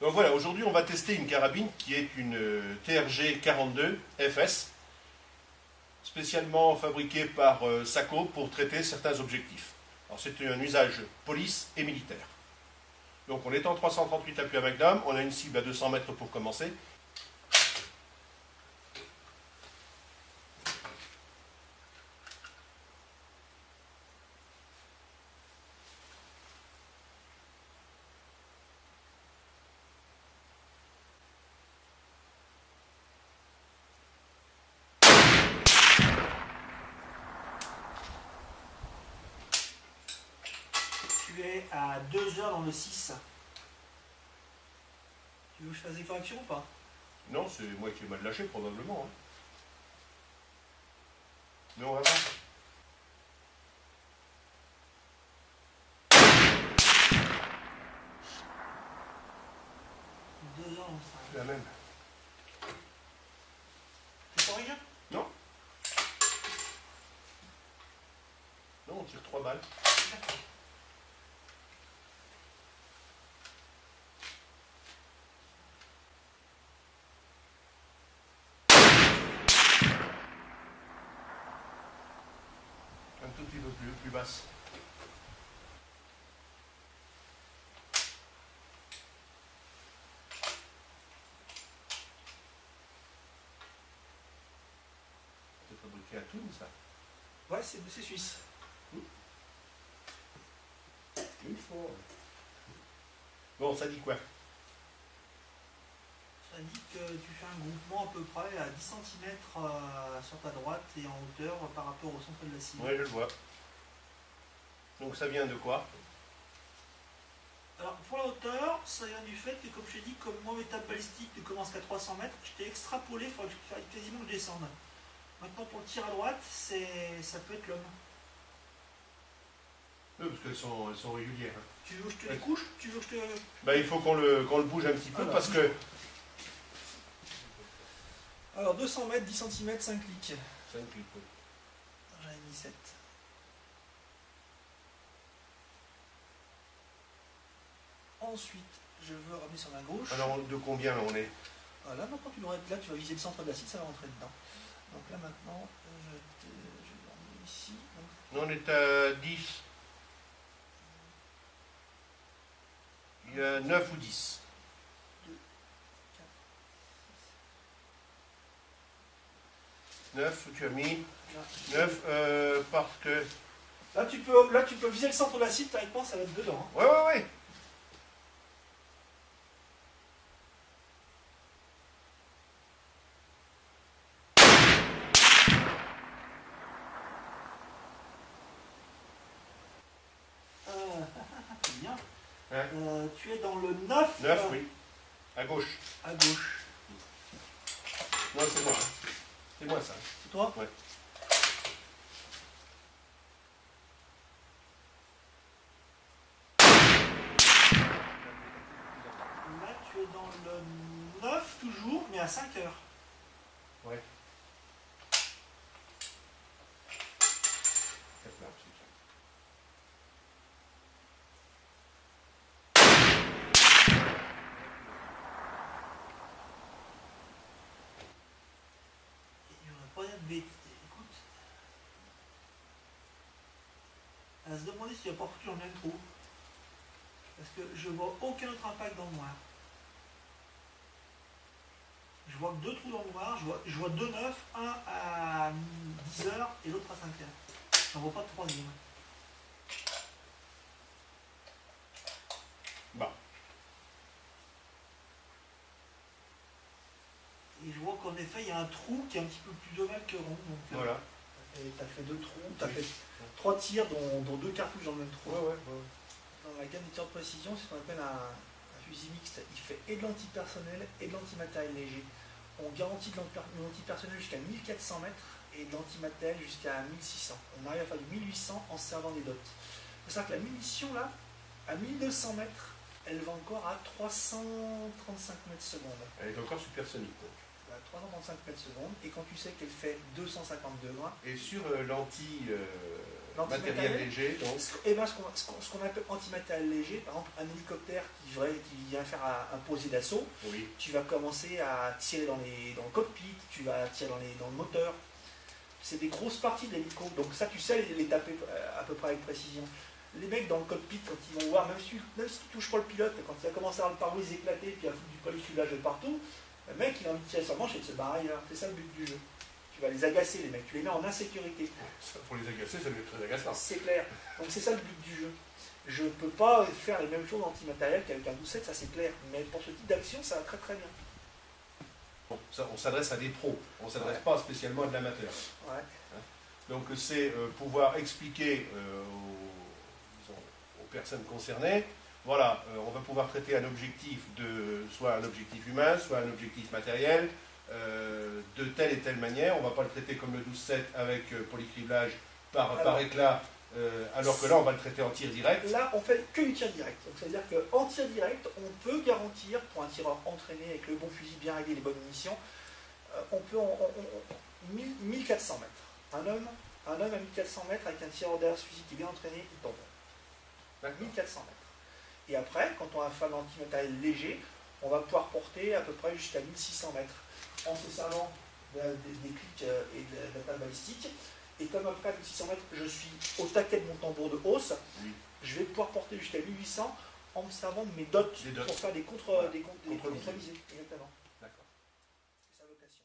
Donc voilà, aujourd'hui on va tester une carabine qui est une TRG 42 FS, spécialement fabriquée par SACO pour traiter certains objectifs. Alors c'est un usage police et militaire. Donc on est en 338 appui à Magnum, on a une cible à 200 mètres pour commencer. Tu es à 2 heures dans le 6. Tu veux que je fasse des corrections ou pas? Non, c'est moi qui ai mal lâché probablement. Hein. Mais on va voir. Deux heures dans le 5. C'est la même. Tu corriges? Non. Non, on tire 3 balles. D'accord. Un tout petit peu plus basse. C'est fabriqué à Thun, ça. Ouais, c'est suisse. Une fois. Bon, ça dit quoi? Ça dit que tu fais un groupement à peu près à 10 cm sur ta droite et en hauteur par rapport au centre de la cible. Oui, je le vois. Donc ça vient de quoi? Alors pour la hauteur, ça vient du fait que, comme je t'ai dit, comme mon étape balistique ne commence qu'à 300 mètres, je t'ai extrapolé, il faudrait quasiment que je descende. Maintenant pour le tir à droite, ça peut être l'homme. Oui, parce qu'elles sont régulières. Hein. Tu veux que je te les couche? Tu veux que je te... Ben, il faut qu'on le bouge un petit peu. Alors, parce que... Alors 200 mètres, 10 cm, 5 clics. 5 clics, oui. J'en ai mis 7. Ensuite, je veux ramener sur la gauche. Alors, de combien on est? Voilà, maintenant tu devrais être là, tu vas viser le centre de la cible, ça va rentrer dedans. Donc là maintenant, je vais l'emmener ici. Nous, on est à 10. Il y a 9 ou 10. 2, 4, 9, tu as mis. là. 9, parce que... Là tu peux viser le centre de la cible, théoriquement ça va être dedans. Hein. Ouais. C'est bien. Hein? Tu es dans le 9. 9, oui. À gauche. À gauche. Non, c'est moi. C'est moi, ça. C'est toi? Ouais. Là tu es dans le 9 toujours, mais à 5 heures. Ouais. Il n'y aurait pas rien de bête. Écoute. À se demander s'il n'y a pas foutu dans le même trou. Parce que je vois aucun autre impact dans le noir. Je vois que 2 trous dans le noir, je vois 2 9, un à 10 heures et l'autre à 5 heures. J'en vois pas de troisième. Bon. Et je vois qu'en effet, il y a un trou qui est un petit peu plus ovale que rond. Donc, Voilà. tu as fait 2 trous, tu as fait 3 tirs, dont 2 cartouches dans le même trou. Ouais. Dans la gamme des tirs de précision, c'est ce qu'on appelle un fusil mixte. Il fait et de l'antipersonnel et de l'antimatériel léger. On garantit de l'antipersonnel jusqu'à 1400 mètres et de l'antimatériel jusqu'à 1600. On arrive à faire du 1800 en se servant des dots. Il faut savoir que la munition, là, à 1200 mètres, elle va encore à 335 mètres secondes. Elle est encore supersonique. 335 mètres secondes, et quand tu sais qu'elle fait 250 degrés. Et sur l'anti-matériel léger, donc. Eh ben, ce qu'on appelle anti-matériel léger, par exemple un hélicoptère qui vient faire un posé d'assaut, Oui. tu vas commencer à tirer dans le cockpit, tu vas tirer dans le moteur. C'est des grosses parties de l'hélico, donc ça tu sais les taper à peu près avec précision. Les mecs dans le cockpit, quand ils vont voir, même si tu touches pas le pilote, quand il va commencer à avoir le pare-brise éclaté, puis à foutre du polyfilage de partout, le mec il a envie de tirer sur le manche et de se barrer là. C'est ça le but du jeu. Tu vas les agacer les mecs, tu les mets en insécurité. Ça, pour les agacer, ça doit être très agaçant. C'est clair. Donc c'est ça le but du jeu. Je ne peux pas faire les mêmes choses anti-matériel qu'avec un 12-7, ça c'est clair. Mais pour ce type d'action, ça va très très bien. Bon, ça, on s'adresse à des pros, on ne s'adresse pas spécialement à de l'amateur. Ouais. Donc c'est pouvoir expliquer aux personnes concernées, voilà, on va pouvoir traiter un objectif soit un objectif humain, soit un objectif matériel, de telle et telle manière. On ne va pas le traiter comme le 12-7 avec polycriblage par éclat, alors que là on va le traiter en tir direct. Là on fait que du tir direct. Donc c'est-à-dire qu'en tir direct, on peut garantir, pour un tireur entraîné avec le bon fusil bien réglé, les bonnes munitions, on peut 1400 mètres. Un homme à 1400 mètres avec un tireur derrière ce fusil qui est bien entraîné, il tombe. 1400 mètres. Et après, quand on a fait un anti-matériel léger, on va pouvoir porter à peu près jusqu'à 1600 mètres en se servant des clics et de la table balistique. Et comme après 1600 mètres, je suis au taquet de mon tambour de hausse, Oui. je vais pouvoir porter jusqu'à 1800 en me servant de mes dots pour faire des contre-visées. Exactement. D'accord. C'est sa vocation.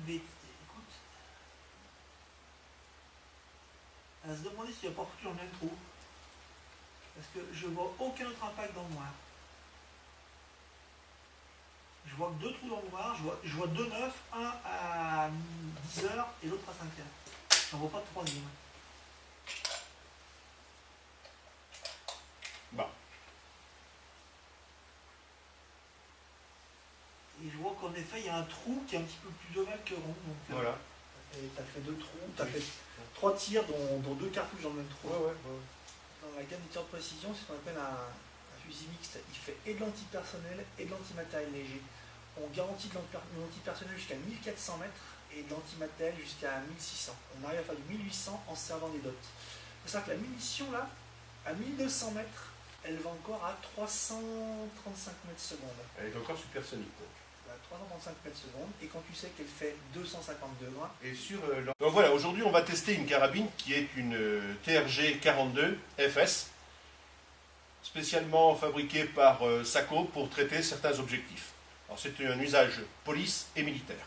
Écoute, à se demander s'il n'y a pas foutu dans le même trou. Parce que je vois aucun autre impact dans le noir. Je vois que deux trous dans le noir, je vois deux neufs, un à 10h et l'autre à 5h. J'en vois pas de troisième. Bon. Et je vois qu'en effet, il y a un trou qui est un petit peu plus ovale que rond. Donc, voilà. Tu as fait deux trous, tu as fait 3 tirs, dont 2 cartouches dans le même trou. Ouais. Dans la gamme des tirs de précision, c'est ce qu'on appelle un fusil mixte. Il fait et de l'antipersonnel et de l'antimatériel léger. On garantit de l'antipersonnel jusqu'à 1400 mètres et de l'antimatériel jusqu'à 1600. On arrive à faire du 1800 en se servant des dots. Il faut savoir que la munition, là, à 1200 mètres, elle va encore à 335 mètres secondes. Elle est encore supersonique. Donc. 335 mètres secondes, et quand tu sais qu'elle fait 250 degrés. Et sur donc voilà, aujourd'hui on va tester une carabine qui est une TRG 42 FS, spécialement fabriquée par SACO pour traiter certains objectifs. Alors c'est un usage police et militaire.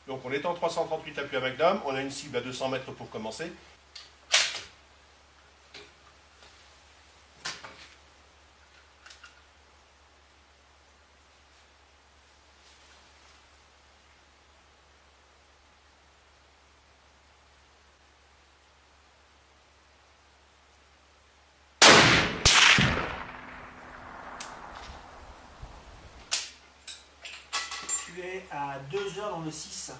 Donc on est en 338 appui à Magnum, on a une cible à 200 mètres pour commencer. Tu es à 2 heures dans le 6.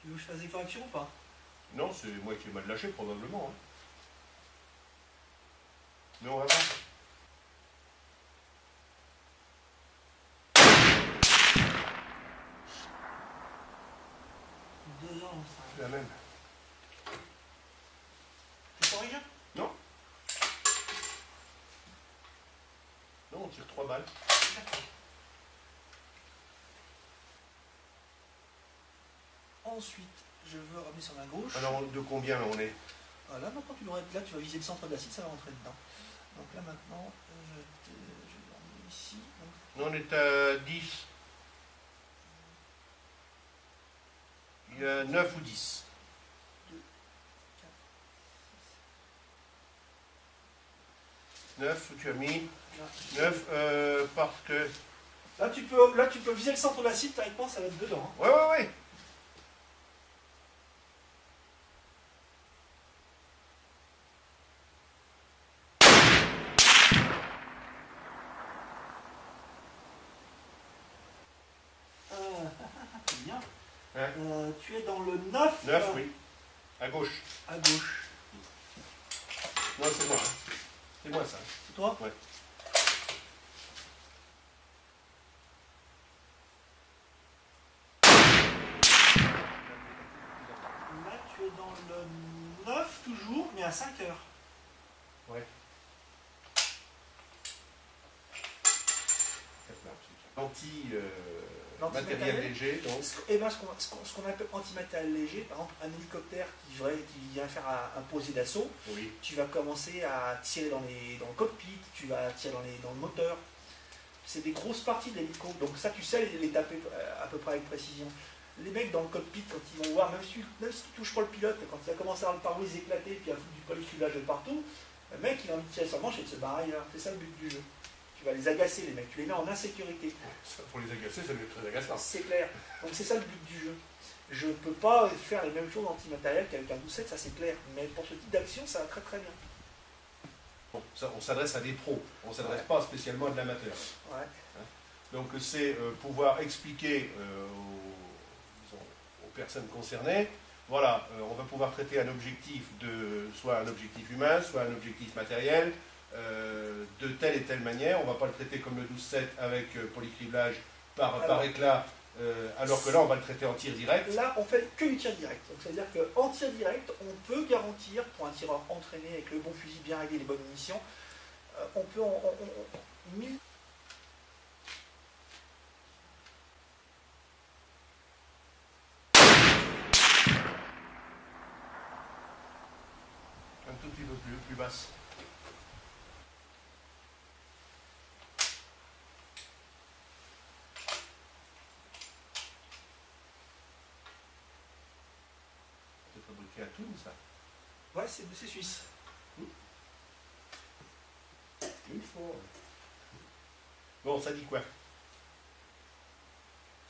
Tu veux que je fasse des corrections ou pas? Non, c'est moi qui ai mal lâché probablement. Hein. Mais on va voir. C'est la même. Tu corriges? Non. Non, on tire 3 balles. D'accord. Ensuite, je veux ramener sur la gauche. Alors, de combien là on est? Voilà, maintenant tu dois être là, tu vas viser le centre de la cible, ça va rentrer dedans. Donc là maintenant, je vais l'emmener ici. Non, on est à 10. Il y a 9 ou 10. 2, 4, 9, tu as mis là. 9 parce que... Là, tu peux viser le centre de la cible, directement, ça va être dedans. Hein. Ouais. Hein? Tu es dans le 9. 9, oui. À gauche. À gauche. Non, c'est moi. C'est moi ça. C'est toi? Ouais. Là, tu es dans le 9 toujours, mais à 5 heures. Ouais. Anti-matériel léger, donc. Eh ben, ce qu'on appelle antimatériel léger, par exemple, un hélicoptère qui vient faire un posé d'assaut, Oui. tu vas commencer à tirer dans le cockpit, tu vas tirer dans le moteur. C'est des grosses parties de l'hélico. Donc ça, tu sais les taper à peu près avec précision. Les mecs dans le cockpit, quand ils vont voir, même si tu touches pas le pilote, quand il va commencer à avoir le pare-brise éclaté, puis à foutre du polycublage de partout, le mec, il a envie de tirer sur le manche et de se barrer ailleurs. C'est ça le but du jeu. Tu vas les agacer, les mecs. Tu les mets en insécurité. Pour les agacer, ça doit être très agaçant. C'est clair. Donc c'est ça le but du jeu. Je ne peux pas faire les mêmes choses antimatériel qu'avec un 12-7, ça c'est clair. Mais pour ce type d'action, ça va très très bien. Bon, ça, on s'adresse à des pros. On ne s'adresse pas spécialement à de l'amateur. Ouais. Donc c'est pouvoir expliquer aux personnes concernées, voilà, on va pouvoir traiter un objectif soit un objectif humain, soit un objectif matériel, de telle et telle manière. On ne va pas le traiter comme le 12-7 avec polycriblage par éclat, alors que là on va le traiter en tir direct. Là on fait que du tir direct. Donc c'est-à-dire qu'en tir direct, on peut garantir, pour un tireur entraîné avec le bon fusil bien réglé, les bonnes munitions, on peut Un tout petit peu plus basse. C'est fabriqué à Thun, ça. Ouais, c'est suisse. Une fois. Bon, ça dit quoi?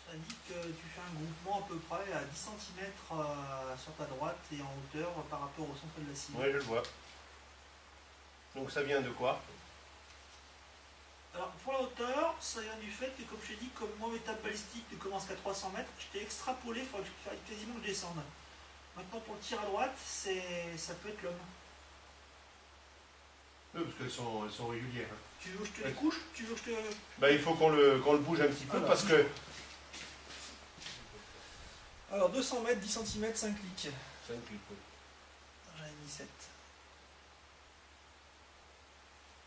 Ça dit que tu fais un groupement à peu près à 10 cm sur ta droite et en hauteur par rapport au centre de la cible. Oui, je le vois. Donc ça vient de quoi? Alors pour la hauteur, ça vient du fait que, comme je t'ai dit, comme mon étape balistique ne commence qu'à 300 mètres, je t'ai extrapolé, il faudrait quasiment que je descende. Maintenant pour le tir à droite, ça peut être l'homme. Oui, parce qu'elles sont régulières. Hein. Tu veux que je te les couche? Tu veux que je te... Ben, il faut qu'on le bouge un petit peu. Alors, parce que... Alors 200 mètres, 10 cm, 5 clics. 5 clics, oui. J'en ai mis 7.